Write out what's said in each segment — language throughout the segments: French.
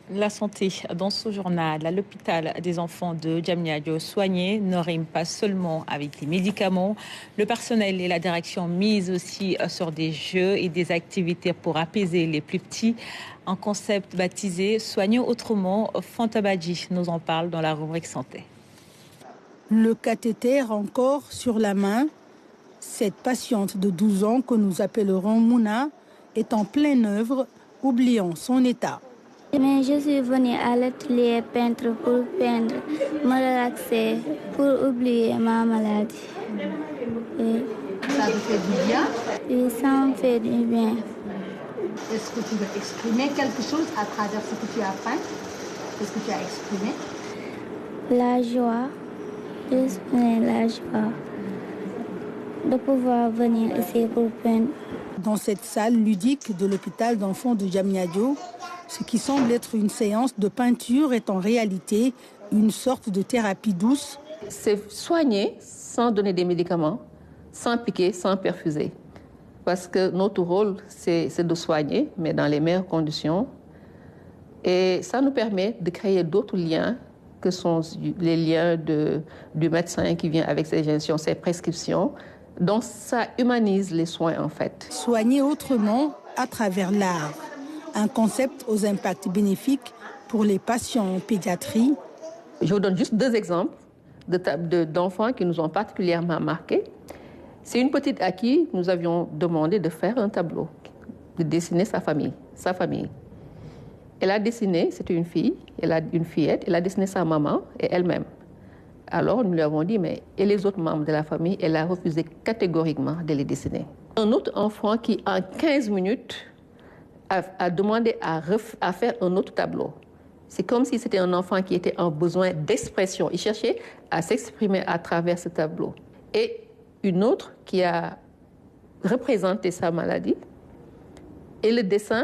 La santé, dans ce journal, à l'hôpital des enfants de Diamniadio soigné ne rime pas seulement avec les médicaments. Le personnel et la direction misent aussi sur des jeux et des activités pour apaiser les plus petits. Un concept baptisé Soigner autrement. Fantabadji nous en parle dans la rubrique santé. Le cathéter encore sur la main. Cette patiente de 12 ans que nous appellerons Mouna est en pleine œuvre, oubliant son état. Mais je suis venue à l'atelier peintre pour peindre, me relaxer, pour oublier ma maladie. Et ça te fait du bien? Oui, ça me fait du bien. Est-ce que tu veux exprimer quelque chose à travers ce que tu as peint? Qu'est-ce que tu as exprimé? La joie, exprimer la joie de pouvoir venir ici pour peindre. Dans cette salle ludique de l'hôpital d'enfants de Diamniadio, ce qui semble être une séance de peinture est en réalité une sorte de thérapie douce. C'est soigner sans donner des médicaments, sans piquer, sans perfuser. Parce que notre rôle, c'est de soigner, mais dans les meilleures conditions. Et ça nous permet de créer d'autres liens que sont les liens du médecin qui vient avec ses injections, ses prescriptions. Donc ça humanise les soins en fait. Soigner autrement à travers l'art. Un concept aux impacts bénéfiques pour les patients en pédiatrie. Je vous donne juste deux exemples d'enfants qui nous ont particulièrement marqués. C'est une petite à qui nous avions demandé de faire un tableau, de dessiner sa famille. Elle a dessiné, c'était une fille, une fillette, elle a dessiné sa maman et elle-même. Alors nous lui avons dit, mais et les autres membres de la famille, elle a refusé catégoriquement de les dessiner. Un autre enfant qui, en 15 minutes, a demandé à faire un autre tableau. C'est comme si c'était un enfant qui était en besoin d'expression. Il cherchait à s'exprimer à travers ce tableau. Et une autre qui a représenté sa maladie. Et le dessin,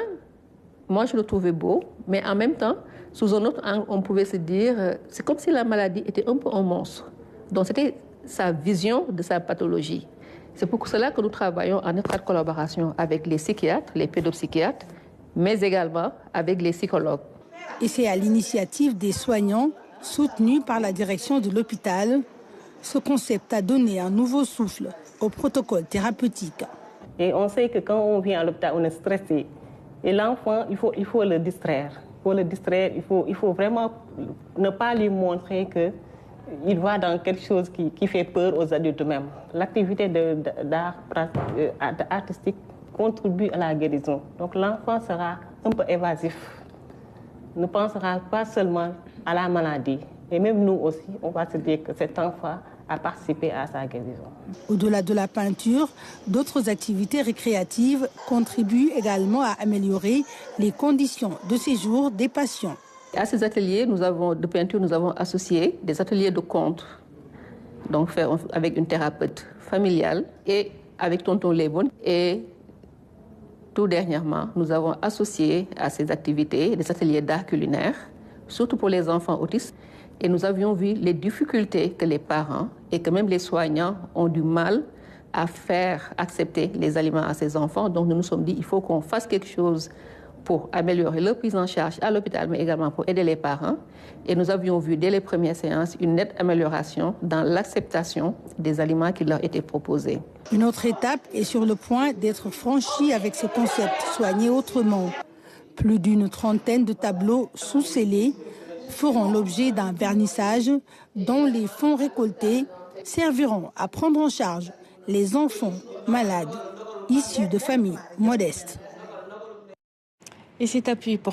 moi je le trouvais beau, mais en même temps, sous un autre angle, on pouvait se dire, c'est comme si la maladie était un peu un monstre. Donc c'était sa vision de sa pathologie. C'est pour cela que nous travaillons en étroite collaboration avec les psychiatres, les pédopsychiatres, mais également avec les psychologues. Et c'est à l'initiative des soignants, soutenus par la direction de l'hôpital, ce concept a donné un nouveau souffle au protocole thérapeutique. Et on sait que quand on vient à l'hôpital, on est stressé. Et l'enfant, il faut le distraire. Pour le distraire, il faut vraiment ne pas lui montrer qu'il va dans quelque chose qui fait peur aux adultes même. L'activité d'art artistique contribue à la guérison. Donc l'enfant sera un peu évasif, ne pensera pas seulement à la maladie. Et même nous aussi, on va se dire que cet enfant a participé à sa guérison. Au-delà de la peinture, d'autres activités récréatives contribuent également à améliorer les conditions de séjour des patients. À ces ateliers de peinture, nous avons associé des ateliers de conte, donc avec une thérapeute familiale et avec tonton Lebon. Et tout dernièrement, nous avons associé à ces activités des ateliers d'art culinaire, surtout pour les enfants autistes. Et nous avions vu les difficultés que les parents et que même les soignants ont du mal à faire accepter les aliments à ces enfants. Donc nous nous sommes dit qu'il faut qu'on fasse quelque chose pour améliorer leur prise en charge à l'hôpital, mais également pour aider les parents. Et nous avions vu dès les premières séances une nette amélioration dans l'acceptation des aliments qui leur étaient proposés. Une autre étape est sur le point d'être franchie avec ce concept soigner autrement. Plus d'une trentaine de tableaux sous-scellés feront l'objet d'un vernissage dont les fonds récoltés serviront à prendre en charge les enfants malades issus de familles modestes. Et cet appui pour